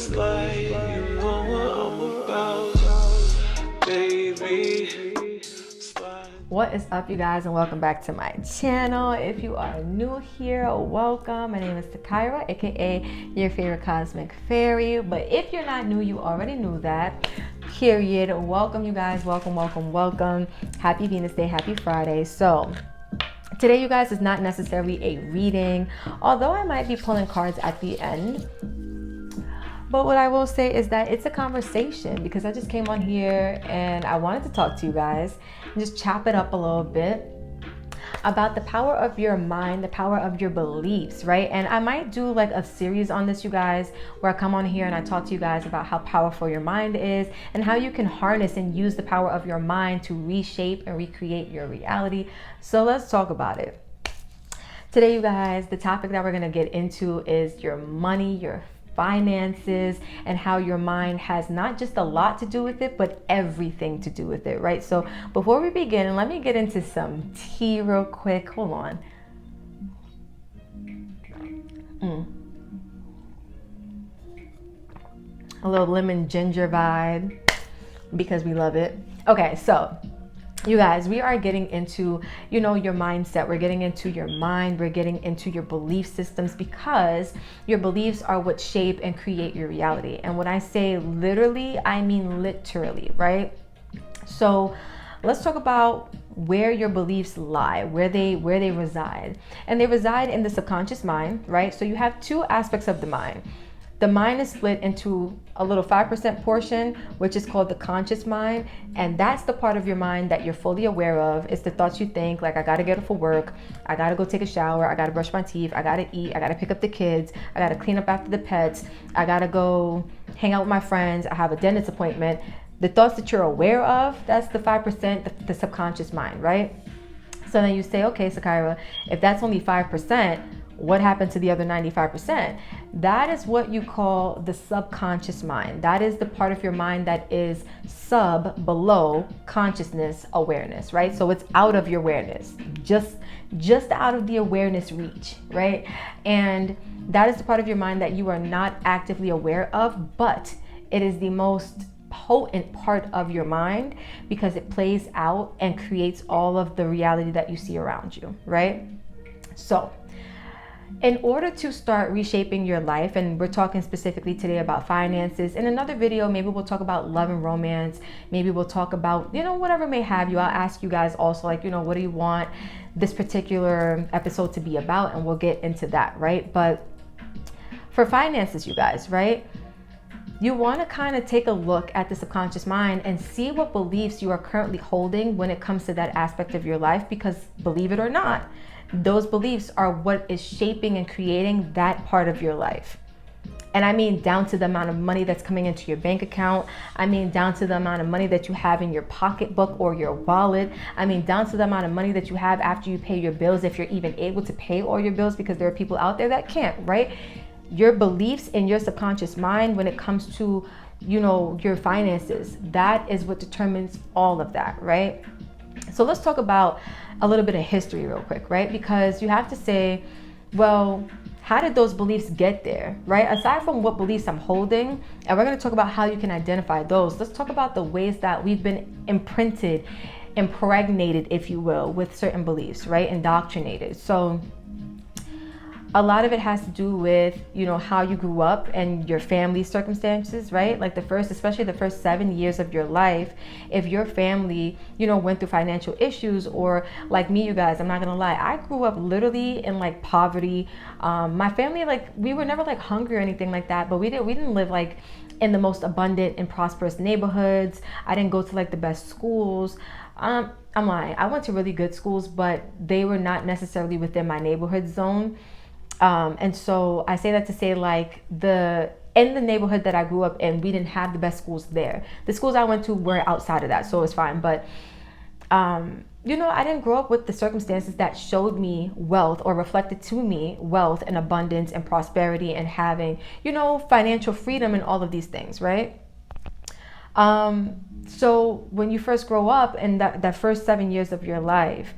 like you know what I'm about, baby. What is up, you guys, and welcome back to my channel. If you are new here, welcome. My name is Takira, aka your favorite cosmic fairy. But if you're not new, you already knew that. Period. Welcome, you guys. Welcome, welcome, welcome. Happy Venus Day, happy Friday. So today, you guys, is not necessarily a reading, although I might be pulling cards at the end. But what I will say is that it's a conversation, because I just came on here and I wanted to talk to you guys and just chop it up a little bit about the power of your mind, the power of your beliefs, right? And I might do like a series on this, you guys, where I come on here and I talk to you guys about how powerful your mind is and how you can harness and use the power of your mind to reshape and recreate your reality. So let's talk about it. Today, you guys, the topic that we're going to get into is your money, your finances, and how your mind has not just a lot to do with it, but everything to do with it, right? So before we begin, let me get into some tea real quick. Hold on. A little lemon ginger vibe, because we love it. Okay, so you guys, we are getting into, your mindset. We're getting into your mind. We're getting into your belief systems, because your beliefs are what shape and create your reality. And when I say literally, I mean literally, right? So let's talk about where your beliefs lie, where they reside. And they reside in the subconscious mind, right? So you have two aspects of the mind. The mind is split into a little 5% portion, which is called the conscious mind. And that's the part of your mind that you're fully aware of. It's the thoughts you think, like, I gotta get up for work, I gotta go take a shower, I gotta brush my teeth, I gotta eat, I gotta pick up the kids, I gotta clean up after the pets, I gotta go hang out with my friends, I have a dentist appointment. The thoughts that you're aware of, that's the 5%, the subconscious mind, right? So then you say, okay, Sakira, if that's only 5%, what happened to the other 95%? That is what you call the subconscious mind. That is the part of your mind that is below consciousness awareness, right? So it's out of your awareness, just out of the awareness reach, right? And that is the part of your mind that you are not actively aware of, but it is the most potent part of your mind, because it plays out and creates all of the reality that you see around you, right? So in order to start reshaping your life, and we're talking specifically today about finances. In another video, maybe we'll talk about love and romance. Maybe we'll talk about, whatever may have you. I'll ask you guys also, like, what do you want this particular episode to be about? And we'll get into that, right? But for finances, you guys, right? You want to kind of take a look at the subconscious mind and see what beliefs you are currently holding when it comes to that aspect of your life, because believe it or not, those beliefs are what is shaping and creating that part of your life. And I mean down to the amount of money that's coming into your bank account. I mean down to the amount of money that you have in your pocketbook or your wallet. I mean down to the amount of money that you have after you pay your bills, if you're even able to pay all your bills, because there are people out there that can't, right? Your beliefs in your subconscious mind when it comes to, your finances, that is what determines all of that, right? So let's talk about a little bit of history real quick, right? Because you have to say, well, how did those beliefs get there, right? Aside from what beliefs I'm holding, and we're going to talk about how you can identify those, let's talk about the ways that we've been impregnated, if you will, with certain beliefs, right? Indoctrinated. So a lot of it has to do with, how you grew up and your family circumstances, right? Like especially the first 7 years of your life, if your family, went through financial issues, or like me, you guys, I'm not gonna lie, I grew up literally in like poverty. My family, like, we were never like hungry or anything like that, but we didn't live like in the most abundant and prosperous neighborhoods. I didn't go to like the best schools. I'm lying. I went to really good schools, but they were not necessarily within my neighborhood zone. And so I say that to say, like, in the neighborhood that I grew up in, we didn't have the best schools there. The schools I went to were outside of that, so it's fine. But, I didn't grow up with the circumstances that showed me wealth or reflected to me wealth and abundance and prosperity and having, financial freedom and all of these things, right? So when you first grow up in that first 7 years of your life,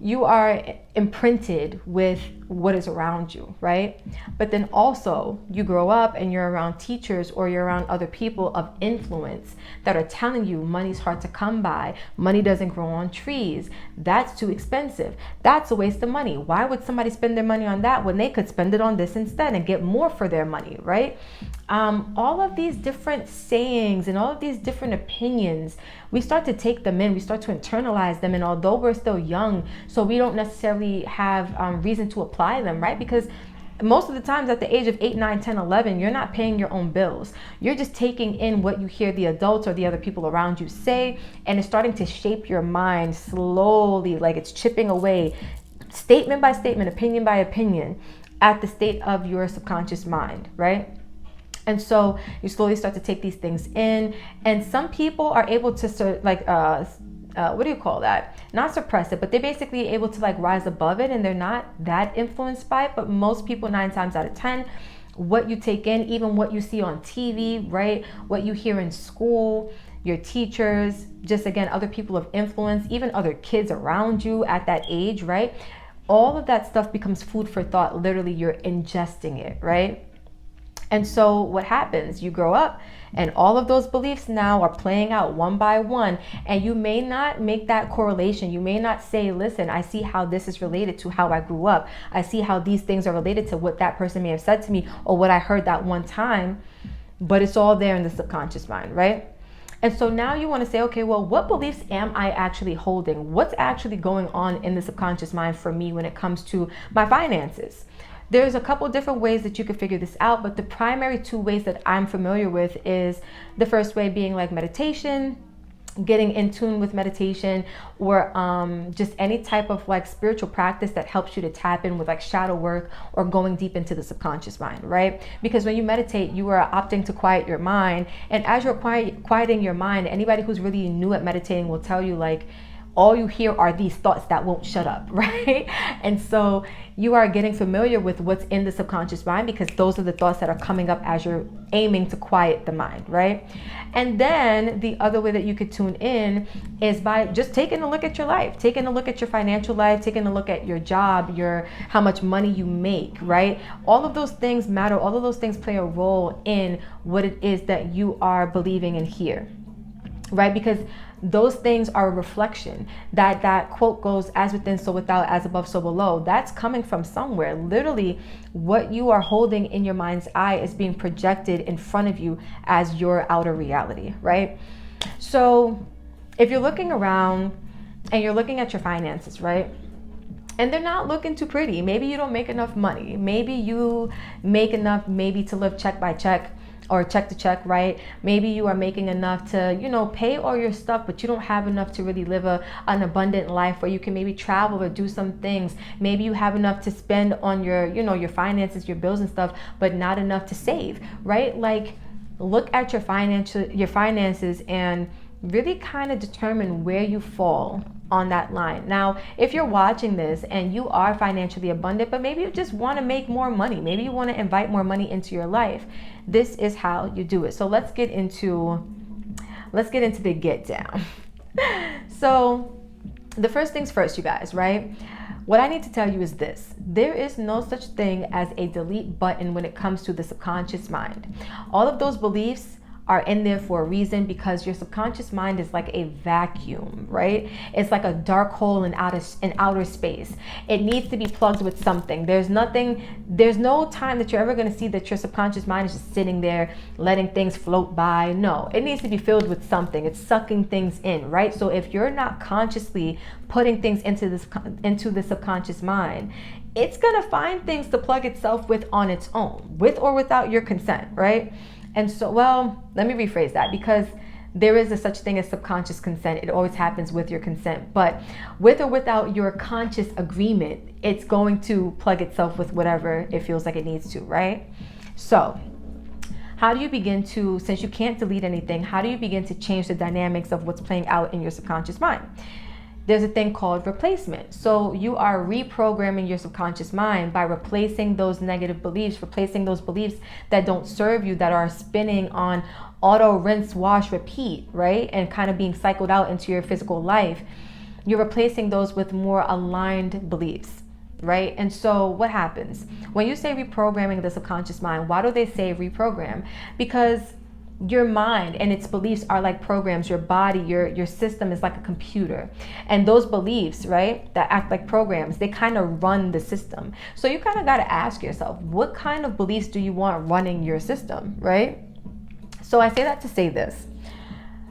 you are imprinted with what is around you, right? But then also you grow up and you're around teachers or you're around other people of influence that are telling you money's hard to come by, money doesn't grow on trees, that's too expensive, that's a waste of money. Why would somebody spend their money on that when they could spend it on this instead and get more for their money, right? All of these different sayings and all of these different opinions, we start to take them in, we start to internalize them. And although we're still young, so we don't necessarily have reason to apply them, right? Because most of the times at the age of 8, 9, 10, 11, you're not paying your own bills. You're just taking in what you hear the adults or the other people around you say, and it's starting to shape your mind slowly, like it's chipping away, statement by statement, opinion by opinion, at the state of your subconscious mind, right? And so you slowly start to take these things in, and some people are able to sort like what do you call that? Not suppress it, but they're basically able to like rise above it, and they're not that influenced by it. But most people, 9 times out of 10, what you take in, even what you see on TV, right? What you hear in school, your teachers, just again, other people of influence, even other kids around you at that age, right? All of that stuff becomes food for thought. Literally, you're ingesting it, right? And so what happens? You grow up and all of those beliefs now are playing out one by one. And you may not make that correlation. You may not say, listen, I see how this is related to how I grew up. I see how these things are related to what that person may have said to me or what I heard that one time. But it's all there in the subconscious mind, right? And so now you want to say, okay, well, what beliefs am I actually holding? What's actually going on in the subconscious mind for me when it comes to my finances? There's a couple different ways that you can figure this out, but the primary 2 ways that I'm familiar with is the first way being like meditation, getting in tune with meditation, or just any type of like spiritual practice that helps you to tap in with like shadow work or going deep into the subconscious mind, right? Because when you meditate, you are opting to quiet your mind. And as you're quieting your mind, anybody who's really new at meditating will tell you like, all you hear are these thoughts that won't shut up, right? And so you are getting familiar with what's in the subconscious mind because those are the thoughts that are coming up as you're aiming to quiet the mind, right? And then the other way that you could tune in is by just taking a look at your life, taking a look at your financial life, taking a look at your job, how much money you make, right? All of those things matter. All of those things play a role in what it is that you are believing in here, right? Because those things are a reflection. That quote goes, as within, so without, as above, so below. That's coming from somewhere. Literally, what you are holding in your mind's eye is being projected in front of you as your outer reality, right? So if you're looking around and you're looking at your finances, right? And they're not looking too pretty. Maybe you don't make enough money. Maybe you make enough maybe to live check by check, or check to check, right? Maybe you are making enough to, pay all your stuff, but you don't have enough to really live an abundant life where you can maybe travel or do some things. Maybe you have enough to spend on your finances, your bills and stuff, but not enough to save, right? Like, look at your finances and really kind of determine where you fall on that line. Now, if you're watching this and you are financially abundant, but maybe you just want to make more money, maybe you want to invite more money into your life, this is how you do it. So let's get into the get down. So the first things first, you guys, right? What I need to tell you is this: there is no such thing as a delete button when it comes to the subconscious mind. All of those beliefs are in there for a reason, because your subconscious mind is like a vacuum, right? It's like a dark hole in outer space. It needs to be plugged with something. There's no time that you're ever going to see that your subconscious mind is just sitting there letting things float by. No, it needs to be filled with something. It's sucking things in, right? So if you're not consciously putting things into the subconscious mind, it's going to find things to plug itself with on its own, with or without your consent, right? And so, well, let me rephrase that, because there is a such thing as subconscious consent. It always happens with your consent, but with or without your conscious agreement, it's going to plug itself with whatever it feels like it needs to, right? So how do you begin to, since you can't delete anything, how do you begin to change the dynamics of what's playing out in your subconscious mind? There's a thing called replacement. So you are reprogramming your subconscious mind by replacing those negative beliefs, replacing those beliefs that don't serve you, that are spinning on auto rinse, wash, repeat, right? And kind of being cycled out into your physical life. You're replacing those with more aligned beliefs. right? And so what happens when you say reprogramming the subconscious mind? Why do they say reprogram? Because your mind and its beliefs are like programs. Your body, your system is like a computer, and those beliefs, right, that act like programs, they kind of run the system. So you kind of got to ask yourself, what kind of beliefs do you want running your system, right? So I say that to say this.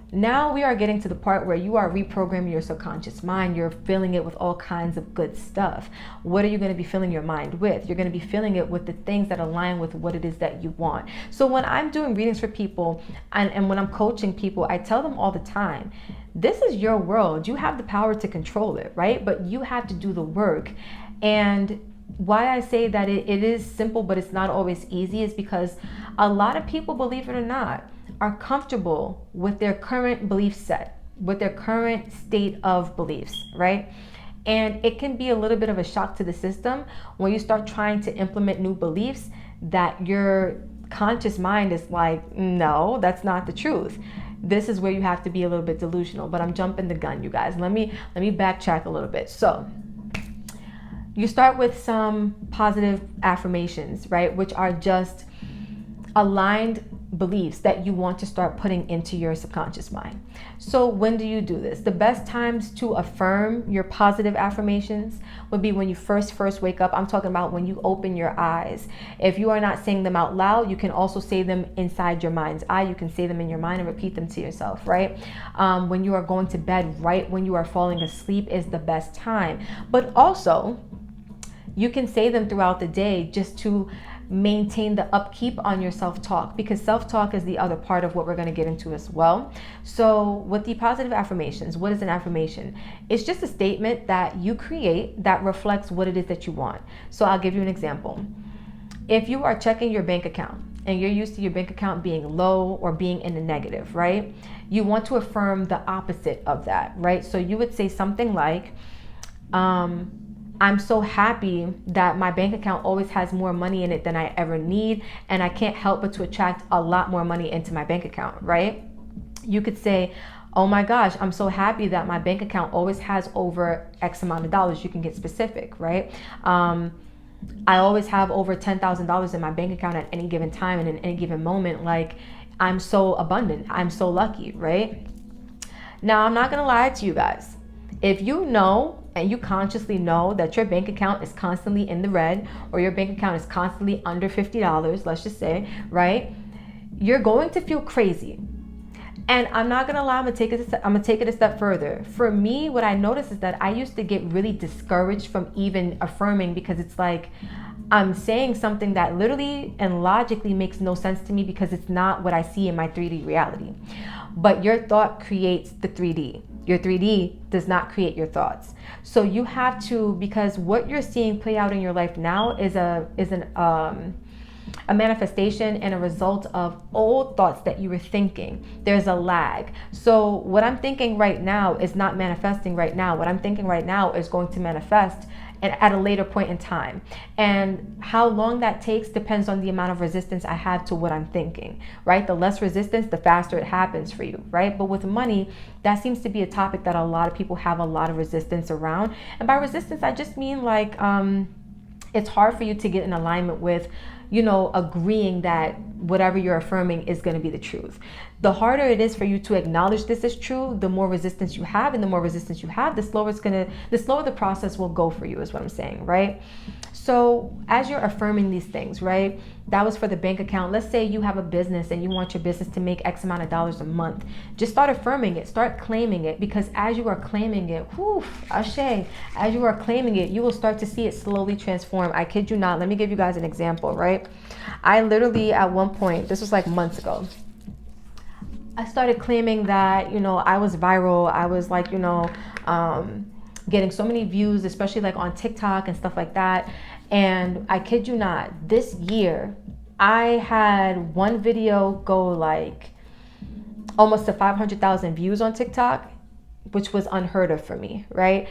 Now we are getting to the part where you are reprogramming your subconscious mind. You're filling it with all kinds of good stuff. What are you going to be filling your mind with? You're going to be filling it with the things that align with what it is that you want. So when I'm doing readings for people and when I'm coaching people, I tell them all the time, this is your world. You have the power to control it, right? But you have to do the work. And why I say that it is simple, but it's not always easy, is because a lot of people, believe it or not, are comfortable with their current belief set, with their current state of beliefs, right? And it can be a little bit of a shock to the system when you start trying to implement new beliefs that your conscious mind is like, no, that's not the truth. This is where you have to be a little bit delusional. But I'm jumping the gun, you guys. Let me backtrack a little bit. So you start with some positive affirmations, right? Which are just aligned beliefs that you want to start putting into your subconscious mind. So when do you do this? The best times to affirm your positive affirmations would be when you first wake up. I'm talking about when you open your eyes. If you are not saying them out loud, you can also say them inside your mind's eye. You can say them in your mind and repeat them to yourself, right? When you are going to bed, right when you are falling asleep is the best time. But also, you can say them throughout the day just to maintain the upkeep on your self-talk, because self-talk is the other part of what we're going to get into as well. So with the positive affirmations, what is an affirmation? It's just a statement that you create that reflects what it is that you want. So I'll give you an example. If you are checking your bank account and you're used to your bank account being low or being in the negative, right? You want to affirm the opposite of that, right? So you would say something like, I'm so happy that my bank account always has more money in it than I ever need, and I can't help but to attract a lot more money into my bank account, right? You could say, oh my gosh, I'm so happy that my bank account always has over X amount of dollars. You can get specific, right? I always have over $10,000 in my bank account at any given time and in any given moment. Like, I'm so abundant. I'm so lucky, right? Now, I'm not going to lie to you guys. If you know and you consciously know that your bank account is constantly in the red, or your bank account is constantly under $50, let's just say, right? You're going to feel crazy. And I'm not gonna lie, I'm gonna take it a step further. For me, what I noticed is that I used to get really discouraged from even affirming, because it's like I'm saying something that literally and logically makes no sense to me, because it's not what I see in my 3D reality. But your thought creates the 3D. Your 3D does not create your thoughts. So you have to, because what you're seeing play out in your life now is a manifestation and a result of old thoughts that you were thinking. There's a lag. So what I'm thinking right now is not manifesting right now. What I'm thinking right now is going to manifest at a later point in time. And how long that takes depends on the amount of resistance I have to what I'm thinking, right? The less resistance, the faster it happens for you, right? But with money, that seems to be a topic that a lot of people have a lot of resistance around. And by resistance, I just mean like, it's hard for you to get in alignment with, agreeing that whatever you're affirming is going to be the truth. The harder it is for you to acknowledge this is true, the more resistance you have, and the more resistance you have, the slower the process will go for you, is what I'm saying, right? So as you're affirming these things, right? That was for the bank account. Let's say you have a business and you want your business to make X amount of dollars a month. Just start affirming it, start claiming it, because as you are claiming it, as you are claiming it, you will start to see it slowly transform. I kid you not. Let me give you guys an example, right? I literally, at one point, this was like months ago, I started claiming that, I was viral. I was like, getting so many views, especially like on TikTok and stuff like that. And I kid you not, this year, I had one video go like almost to 500,000 views on TikTok, which was unheard of for me, right?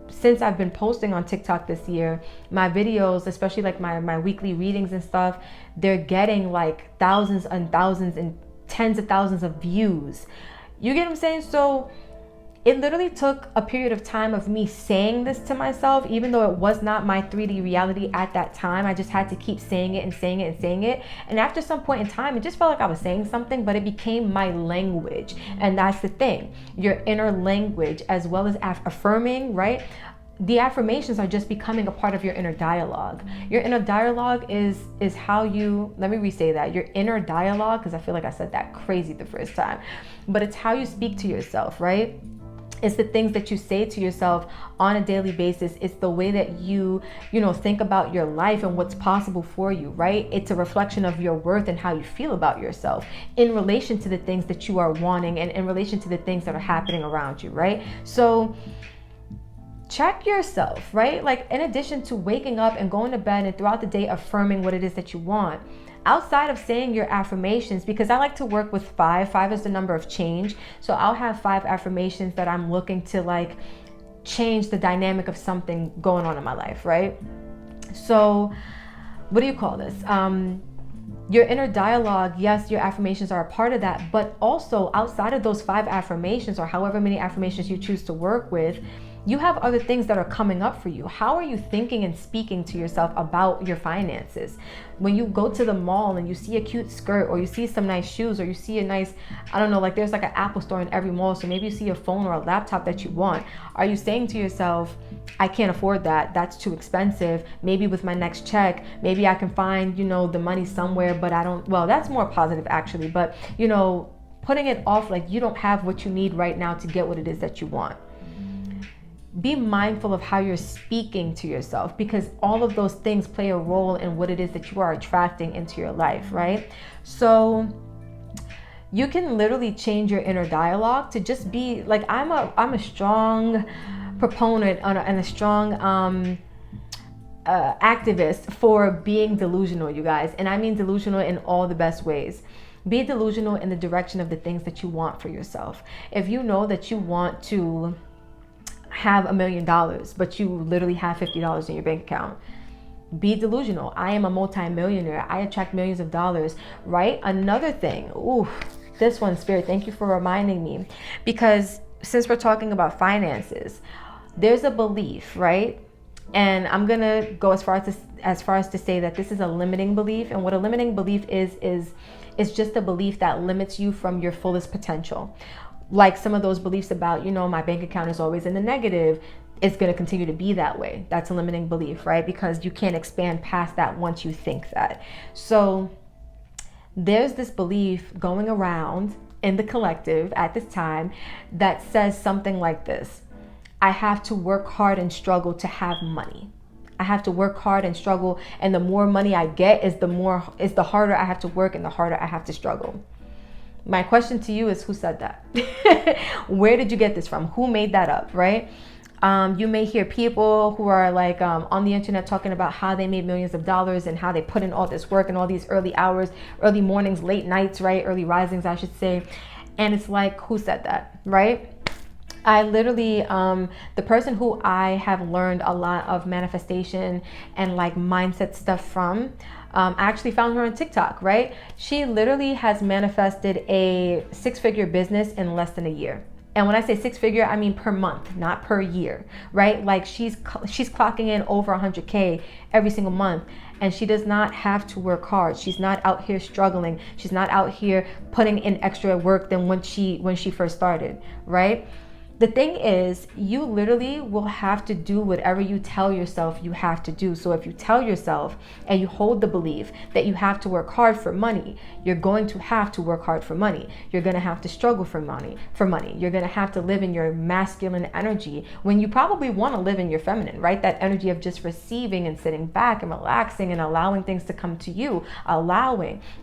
Since I've been posting on TikTok this year, my videos, especially like my weekly readings and stuff, they're getting like thousands and thousands and tens of thousands of views. You get what I'm saying? So it literally took a period of time of me saying this to myself, even though it was not my 3D reality at that time. I just had to keep saying it and saying it and saying it. And after some point in time, it just felt like I was saying something, but it became my language. And that's the thing, your inner language, as well as affirming, right? The affirmations are just becoming a part of your inner dialogue. Your inner dialogue is how you, let me re-say that, your inner dialogue, because I feel like I said that crazy the first time, but it's how you speak to yourself, right? It's the things that you say to yourself on a daily basis. It's the way that you think about your life and what's possible for you, right? It's a reflection of your worth and how you feel about yourself in relation to the things that you are wanting and in relation to the things that are happening around you, right? So check yourself, right? Like, in addition to waking up and going to bed and throughout the day affirming what it is that you want, outside of saying your affirmations, because I like to work with 5. 5 is the number of change. So I'll have 5 affirmations that I'm looking to like change the dynamic of something going on in my life, right? So what do you call this? Your inner dialogue, yes, your affirmations are a part of that, but also outside of those 5 affirmations, or however many affirmations you choose to work with, you have other things that are coming up for you. How are you thinking and speaking to yourself about your finances? When you go to the mall and you see a cute skirt, or you see some nice shoes, or you see a nice, I don't know, like there's like an Apple store in every mall, so maybe you see a phone or a laptop that you want. Are you saying to yourself, I can't afford that, that's too expensive, maybe with my next check, maybe I can find, the money somewhere, but I don't, well, that's more positive actually, but putting it off like you don't have what you need right now to get what it is that you want. Be mindful of how you're speaking to yourself, because all of those things play a role in what it is that you are attracting into your life, right? So you can literally change your inner dialogue to just be like, I'm a strong proponent and a strong activist for being delusional, you guys. And I mean delusional in all the best ways. Be delusional in the direction of the things that you want for yourself. If you know that you want to have $1 million, but you literally have $50 in your bank account, be delusional. I am a multi-millionaire. I attract millions of dollars, right? Another thing, this one, Spirit, thank you for reminding me, because since we're talking about finances, there's a belief, right? And I'm gonna go as far as to say that this is a limiting belief. And what a limiting belief is just a belief that limits you from your fullest potential. Like some of those beliefs about, my bank account is always in the negative, it's going to continue to be that way. That's a limiting belief, right? Because you can't expand past that once you think that. So there's this belief going around in the collective at this time that says something like this: I have to work hard and struggle to have money. I have to work hard and struggle, and the more money I get is the harder I have to work and the harder I have to struggle. My question to you is, who said that? Where did you get this from? Who made that up, right? You may hear people who are like on the internet talking about how they made millions of dollars and how they put in all this work and all these early hours, early mornings, late nights, right? Early risings, I should say. And it's like, who said that, right? I literally, the person who I have learned a lot of manifestation and like mindset stuff from, I actually found her on TikTok, right? She literally has manifested a 6-figure business in less than a year. And when I say 6-figure, I mean per month, not per year, right? Like she's clocking in over 100K every single month, and she does not have to work hard. She's not out here struggling. She's not out here putting in extra work than when she first started, right? The thing is, you literally will have to do whatever you tell yourself you have to do. So if you tell yourself and you hold the belief that you have to work hard for money, you're going to have to work hard for money. You're going to have to struggle for money. You're going to have to live in your masculine energy when you probably want to live in your feminine, right? That energy of just receiving and sitting back and relaxing and allowing things to come to you,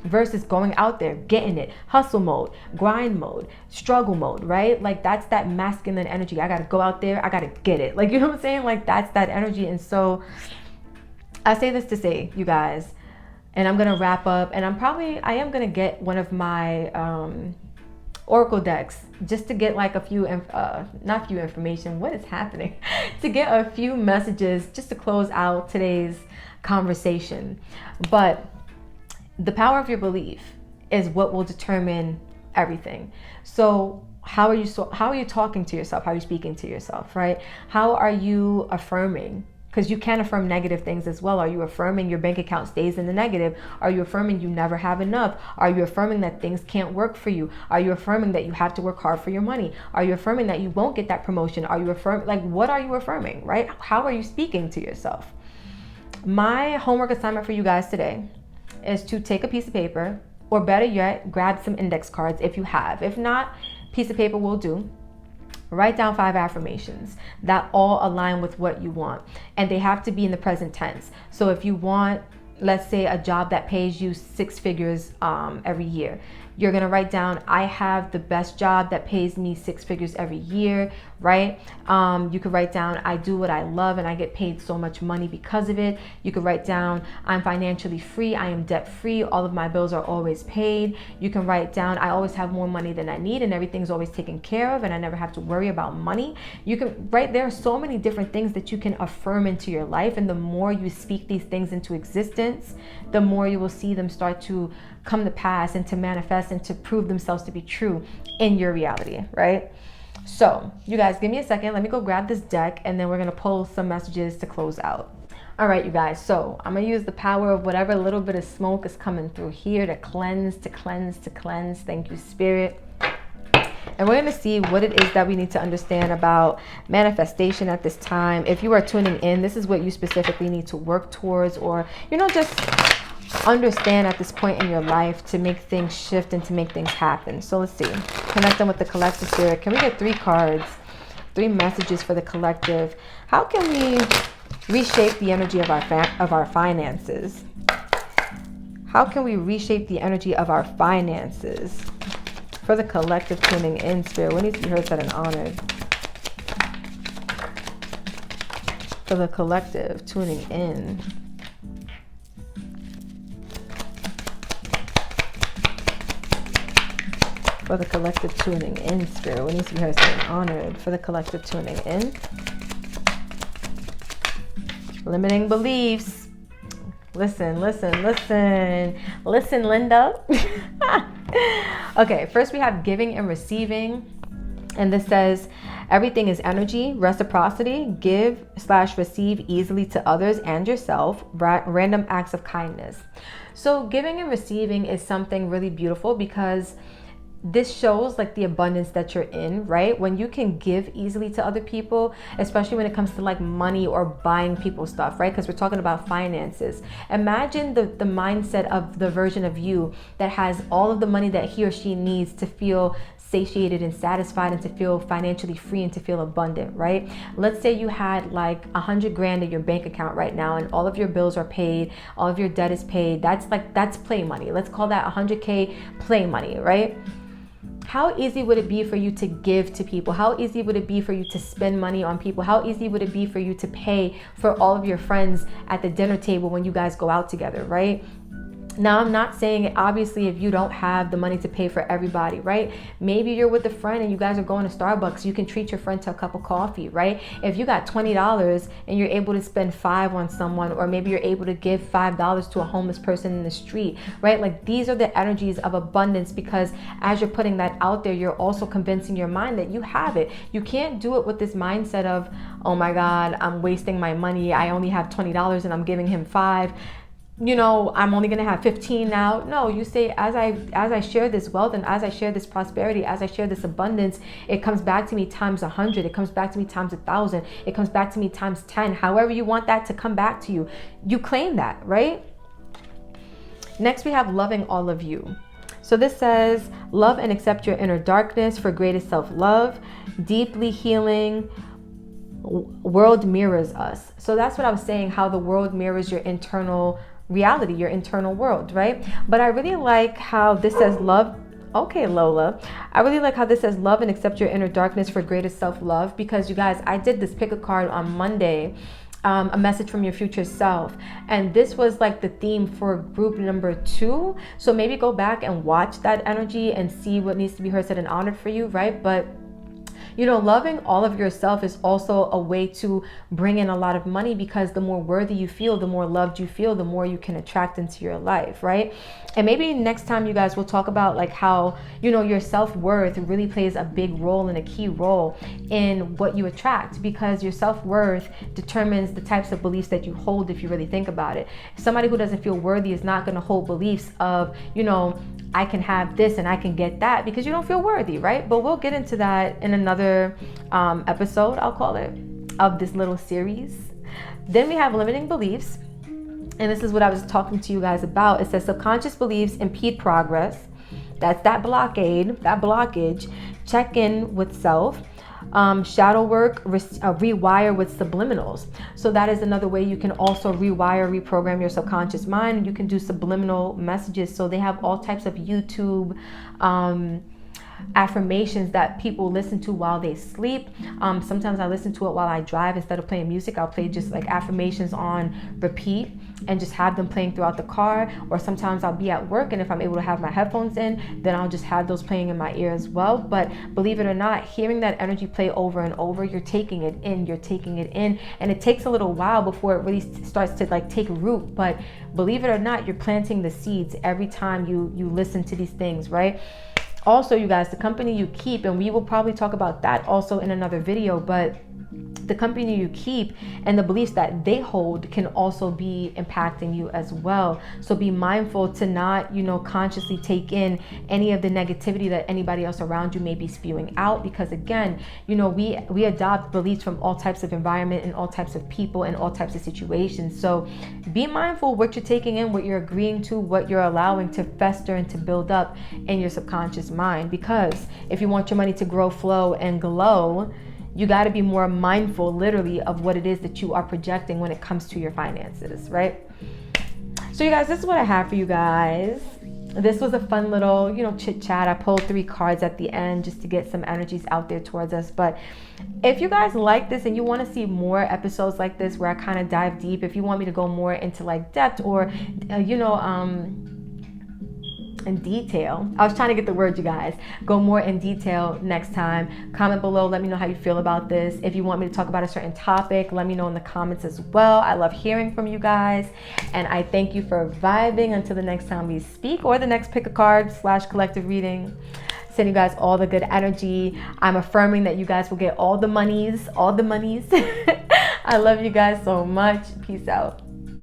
versus going out there, getting it, hustle mode, grind mode, struggle mode, right? Like that's that masculine energy. I gotta go out there, I gotta get it. Like, you know what I'm saying? Like that's that energy. And so I say this to say, you guys, and I'm gonna wrap up, and I am gonna get one of my oracle decks just to get like a few information, what is happening, to get a few messages just to close out today's conversation. But the power of your belief is what will determine everything. So how are you talking to yourself? How are you speaking to yourself, right? How are you affirming? Because you can affirm negative things as well. Are you affirming your bank account stays in the negative? Are you affirming you never have enough? Are you affirming that things can't work for you? Are you affirming that you have to work hard for your money? Are you affirming that you won't get that promotion? Are you affirming, like, what are you affirming, right? How are you speaking to yourself? My homework assignment for you guys today is to take a piece of paper, or better yet, grab some index cards if you have. If not, piece of paper will do. Write down 5 affirmations that all align with what you want. And they have to be in the present tense. So if you want, let's say, a job that pays you 6 figures every year, you're going to write down, I have the best job that pays me 6 figures every year, right? You could write down, I do what I love and I get paid so much money because of it. You could write down, I'm financially free, I am debt free, all of my bills are always paid. You can write down, I always have more money than I need and everything's always taken care of and I never have to worry about money. You can write, there are so many different things that you can affirm into your life, and the more you speak these things into existence, the more you will see them start to come to pass and to manifest and to prove themselves to be true in your reality, right? So you guys, give me a second. Let me go grab this deck and then we're going to pull some messages to close out. All right, you guys. So I'm going to use the power of whatever little bit of smoke is coming through here to cleanse, to cleanse, to cleanse. Thank you, Spirit. And we're going to see what it is that we need to understand about manifestation at this time. If you are tuning in, this is what you specifically need to work towards, or, you know, just understand at this point in your life to make things shift and to make things happen. So let's see. Connect them with the collective, Spirit. Can we get 3 cards, 3 messages for the collective? How can we reshape the energy of our finances? How can we reshape the energy of our finances? For the collective tuning in, Spirit, what needs to be heard, said, and honored? For the collective tuning in. For the collective tuning in, Spirit, what needs to be heard, said, and honored? For the collective tuning in. Limiting beliefs. Listen, listen, listen. Listen, Linda. Okay, first we have giving and receiving. And this says, everything is energy, reciprocity, give/receive easily to others and yourself, random acts of kindness. So giving and receiving is something really beautiful because this shows like the abundance that you're in, right? When you can give easily to other people, especially when it comes to like money or buying people stuff, right? Because we're talking about finances. Imagine the mindset of the version of you that has all of the money that he or she needs to feel satiated and satisfied and to feel financially free and to feel abundant, right? Let's say you had like 100 grand in your bank account right now and all of your bills are paid, all of your debt is paid. That's play money. Let's call that 100K play money, right? How easy would it be for you to give to people? How easy would it be for you to spend money on people? How easy would it be for you to pay for all of your friends at the dinner table when you guys go out together, right? Now, I'm not saying, obviously, if you don't have the money to pay for everybody, right? Maybe you're with a friend and you guys are going to Starbucks. You can treat your friend to a cup of coffee, right? If you got $20 and you're able to spend $5 on someone, or maybe you're able to give $5 to a homeless person in the street, right? Like, these are the energies of abundance, because as you're putting that out there, you're also convincing your mind that you have it. You can't do it with this mindset of, oh my God, I'm wasting my money. I only have $20 and I'm giving him $5. You know, I'm only going to have 15 now. No, you say, as I share this wealth and as I share this prosperity, as I share this abundance, it comes back to me times 100. It comes back to me times 1,000. It comes back to me times 10. However you want that to come back to you, you claim that, right? Next, we have loving all of you. So this says, love and accept your inner darkness for greatest self-love, deeply healing. World mirrors us. So that's what I was saying, how the world mirrors your internal reality, your internal world, right? But I really like how this says love. Okay, Lola. I really like how this says love and accept your inner darkness for greatest self-love, because you guys, I did this pick a card on Monday, a message from your future self, and this was like the theme for group number 2. So maybe go back and watch that energy and see what needs to be heard, said, and honored for you, right? But Loving all of yourself is also a way to bring in a lot of money, because the more worthy you feel, the more loved you feel, the more you can attract into your life, right? And maybe next time, you guys, will talk about like how, your self-worth really plays a big role and a key role in what you attract, because your self-worth determines the types of beliefs that you hold, if you really think about it. Somebody who doesn't feel worthy is not going to hold beliefs of, I can have this and I can get that, because you don't feel worthy, right? But we'll get into that in another episode, I'll call it, of this little series. Then we have limiting beliefs. And this is what I was talking to you guys about. It says subconscious beliefs impede progress. That's that blockage. Check in with self. Shadow work, rewire with subliminals. So that is another way you can also reprogram your subconscious mind. You can do subliminal messages. So they have all types of YouTube affirmations that people listen to while they sleep. Sometimes I listen to it while I drive. Instead of playing music, I'll play just like affirmations on repeat and just have them playing throughout the car. Or sometimes I'll be at work, and if I'm able to have my headphones in, then I'll just have those playing in my ear as well. But believe it or not, hearing that energy play over and over, you're taking it in, and it takes a little while before it really starts to like take root. But believe it or not, you're planting the seeds every time you listen to these things, right? Also, you guys, the company you keep, and we will probably talk about that also in another video, but the company you keep and the beliefs that they hold can also be impacting you as well. So be mindful to not, consciously take in any of the negativity that anybody else around you may be spewing out, because again, we adopt beliefs from all types of environment and all types of people and all types of situations. So be mindful what you're taking in, what you're agreeing to, what you're allowing to fester and to build up in your subconscious mind. Because if you want your money to grow, flow, and glow, you got to be more mindful, literally, of what it is that you are projecting when it comes to your finances, right? So you guys, this is what I have for you guys. This was a fun little, chit chat. I pulled 3 cards at the end just to get some energies out there towards us. But if you guys like this and you want to see more episodes like this where I kind of dive deep, if you want me to go more into like depth or, in detail. I was trying to get the word, you guys. Go more in detail next time. Comment below. Let me know how you feel about this. If you want me to talk about a certain topic, let me know in the comments as well. I love hearing from you guys. And I thank you for vibing until the next time we speak, or the next pick a card / collective reading. Send you guys all the good energy. I'm affirming that you guys will get all the monies. I love you guys so much. Peace out.